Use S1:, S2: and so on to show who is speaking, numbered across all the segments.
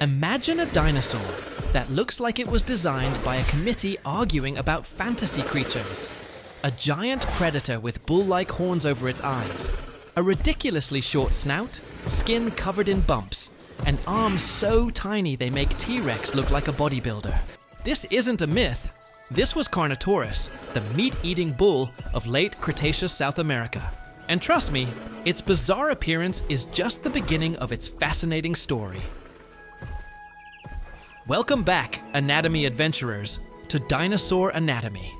S1: Imagine a dinosaur that looks like it was designed by a committee arguing about fantasy creatures. A giant predator with bull-like horns over its eyes, a ridiculously short snout, skin covered in bumps, and arms so tiny they make T-Rex look like a bodybuilder. This isn't a myth. This was Carnotaurus, the meat-eating bull of late Cretaceous South America. And trust me, its bizarre appearance is just the beginning of its fascinating story. Welcome back, anatomy adventurers, to Dinosaur Anatomy.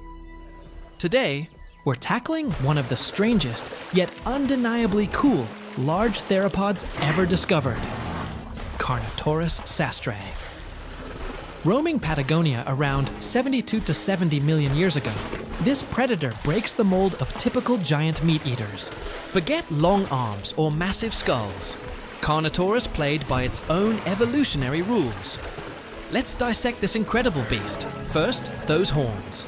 S1: Today, we're tackling one of the strangest, yet undeniably cool, large theropods ever discovered, Carnotaurus sastrae. Roaming Patagonia around 72 to 70 million years ago, this predator breaks the mold of typical giant meat eaters. Forget long arms or massive skulls. Carnotaurus played by its own evolutionary rules. Let's dissect this incredible beast. First, those horns.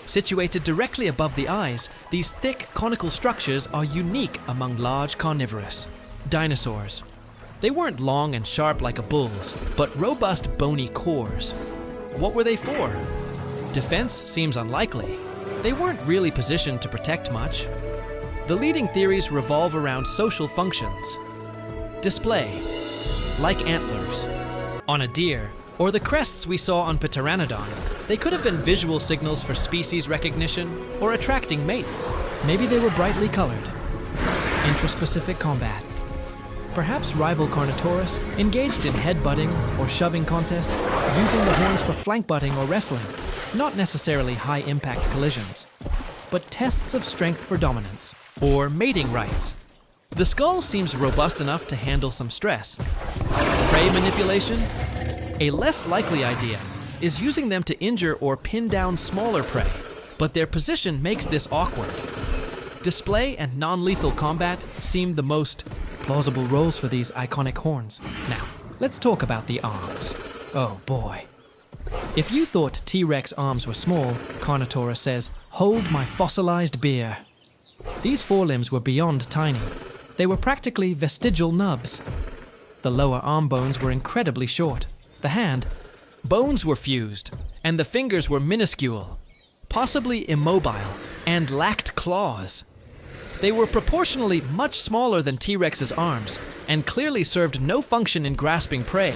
S1: Situated directly above the eyes, these thick conical structures are unique among large carnivorous dinosaurs. They weren't long and sharp like a bull's, but robust bony cores. What were they for? Defense seems unlikely. They weren't really positioned to protect much. The leading theories revolve around social functions. Display, like antlers, on a deer, or the crests we saw on Pteranodon. They could have been visual signals for species recognition or attracting mates. Maybe they were brightly colored. Intraspecific combat. Perhaps rival Carnotaurus engaged in head-butting or shoving contests, using the horns for flank butting or wrestling, not necessarily high-impact collisions, but tests of strength for dominance, or mating rights. The skull seems robust enough to handle some stress. Prey manipulation? A less likely idea is using them to injure or pin down smaller prey, but their position makes this awkward. Display and non-lethal combat seem the most plausible roles for these iconic horns. Now, let's talk about the arms. Oh boy. If you thought T-Rex arms were small, Carnotaurus says, "Hold my fossilized beer." These forelimbs were beyond tiny. They were practically vestigial nubs. The lower arm bones were incredibly short. The hand, bones were fused, and the fingers were minuscule, possibly immobile, and lacked claws. They were proportionally much smaller than T-Rex's arms, and clearly served no function in grasping prey,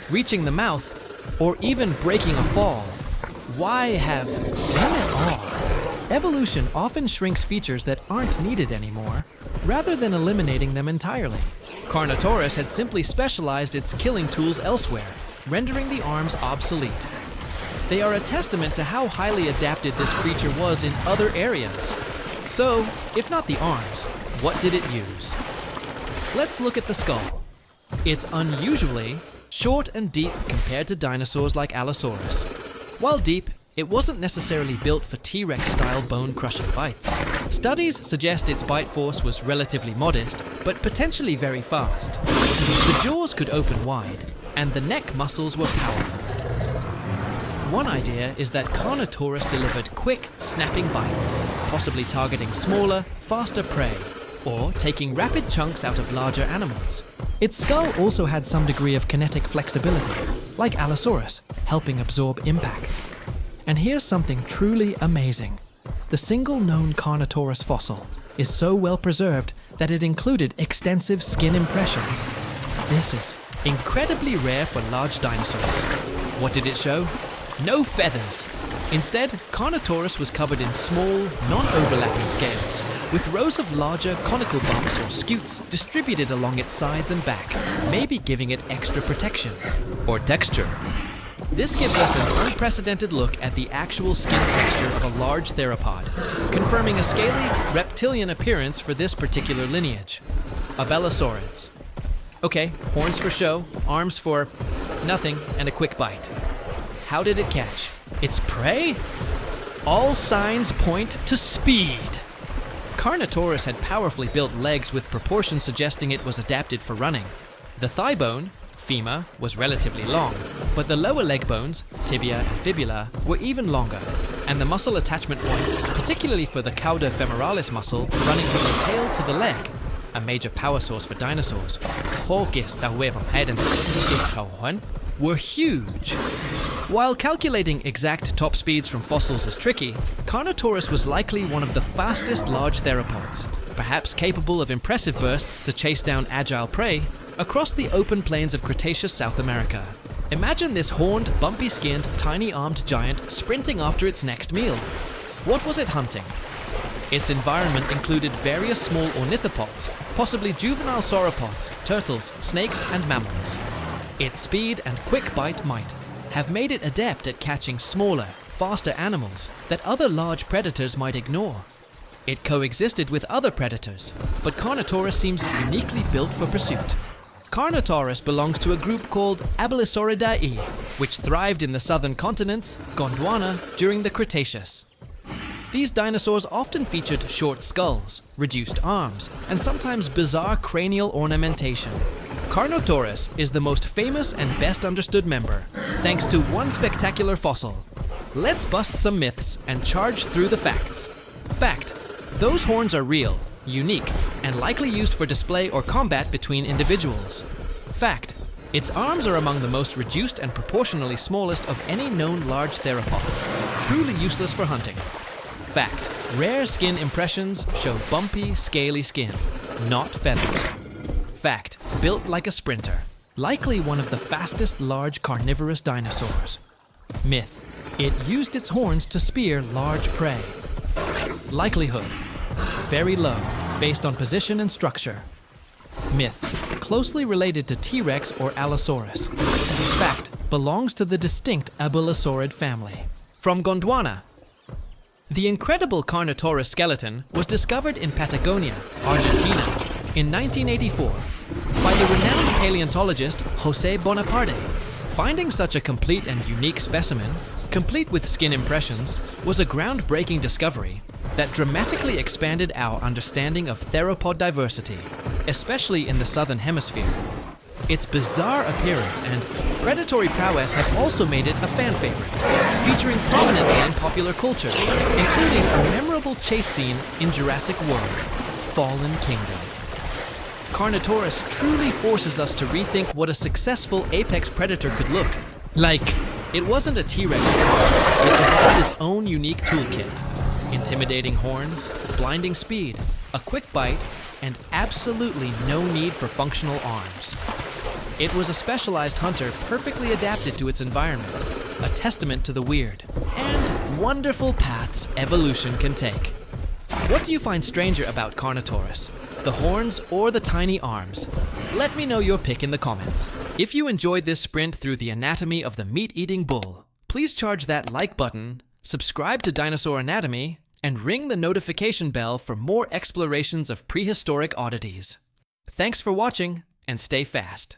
S1: reaching the mouth, or even breaking a fall. Why have them at all? Evolution often shrinks features that aren't needed anymore, rather than eliminating them entirely. Carnotaurus had simply specialized its killing tools elsewhere, rendering the arms obsolete. They are a testament to how highly adapted this creature was in other areas. So, if not the arms, what did it use? Let's look at the skull. It's unusually short and deep compared to dinosaurs like Allosaurus. While deep, it wasn't necessarily built for T-Rex-style bone-crushing bites. Studies suggest its bite force was relatively modest, but potentially very fast. The jaws could open wide, and the neck muscles were powerful. One idea is that Carnotaurus delivered quick, snapping bites, possibly targeting smaller, faster prey, or taking rapid chunks out of larger animals. Its skull also had some degree of kinetic flexibility, like Allosaurus, helping absorb impacts. And here's something truly amazing. The single known Carnotaurus fossil is so well preserved that it included extensive skin impressions. This is incredibly rare for large dinosaurs. What did it show? No feathers. Instead, Carnotaurus was covered in small, non-overlapping scales, with rows of larger conical bumps or scutes distributed along its sides and back, maybe giving it extra protection or texture. This gives us an unprecedented look at the actual skin texture of a large theropod, confirming a scaly, reptilian appearance for this particular lineage. Abelisaurids. Okay, horns for show, arms for nothing, and a quick bite. How did it catch? Its prey? All signs point to speed. Carnotaurus had powerfully built legs with proportions suggesting it was adapted for running. The thigh bone, femur, was relatively long, but the lower leg bones, tibia and fibula, were even longer, and the muscle attachment points, particularly for the cauda femoralis muscle, running from the tail to the leg, a major power source for dinosaurs. were huge. While calculating exact top speeds from fossils is tricky, Carnotaurus was likely one of the fastest large theropods, perhaps capable of impressive bursts to chase down agile prey across the open plains of Cretaceous South America. Imagine this horned, bumpy-skinned, tiny-armed giant sprinting after its next meal. What was it hunting? Its environment included various small ornithopods, possibly juvenile sauropods, turtles, snakes, and mammals. Its speed and quick bite might have made it adept at catching smaller, faster animals that other large predators might ignore. It coexisted with other predators, but Carnotaurus seems uniquely built for pursuit. Carnotaurus belongs to a group called Abelisaurid, which thrived in the southern continents, Gondwana, during the Cretaceous. These dinosaurs often featured short skulls, reduced arms, and sometimes bizarre cranial ornamentation. Carnotaurus is the most famous and best understood member, thanks to one spectacular fossil. Let's bust some myths and charge through the facts. Fact: those horns are real, unique, and likely used for display or combat between individuals. Fact: its arms are among the most reduced and proportionally smallest of any known large theropod, truly useless for hunting. Fact: rare skin impressions show bumpy, scaly skin, not feathers. Fact: built like a sprinter, likely one of the fastest large carnivorous dinosaurs. Myth: it used its horns to spear large prey. Likelihood: very low, based on position and structure. Myth: closely related to T-Rex or Allosaurus. Fact: belongs to the distinct Abelisaurid family. From Gondwana. The incredible Carnotaurus skeleton was discovered in Patagonia, Argentina, in 1984 by the renowned paleontologist José Bonaparte. Finding such a complete and unique specimen, complete with skin impressions, was a groundbreaking discovery that dramatically expanded our understanding of theropod diversity, especially in the southern hemisphere. Its bizarre appearance and predatory prowess have also made it a fan favorite, featuring prominently in popular culture, including a memorable chase scene in Jurassic World, Fallen Kingdom. Carnotaurus truly forces us to rethink what a successful apex predator could look like. It wasn't a T-Rex, it evolved its own unique toolkit. Intimidating horns, blinding speed, a quick bite, and absolutely no need for functional arms. It was a specialized hunter perfectly adapted to its environment, a testament to the weird and wonderful paths evolution can take. What do you find stranger about Carnotaurus? The horns or the tiny arms? Let me know your pick in the comments. If you enjoyed this sprint through the anatomy of the meat-eating bull, please charge that like button, subscribe to Dinosaur Anatomy, and ring the notification bell for more explorations of prehistoric oddities. Thanks for watching, and stay fast.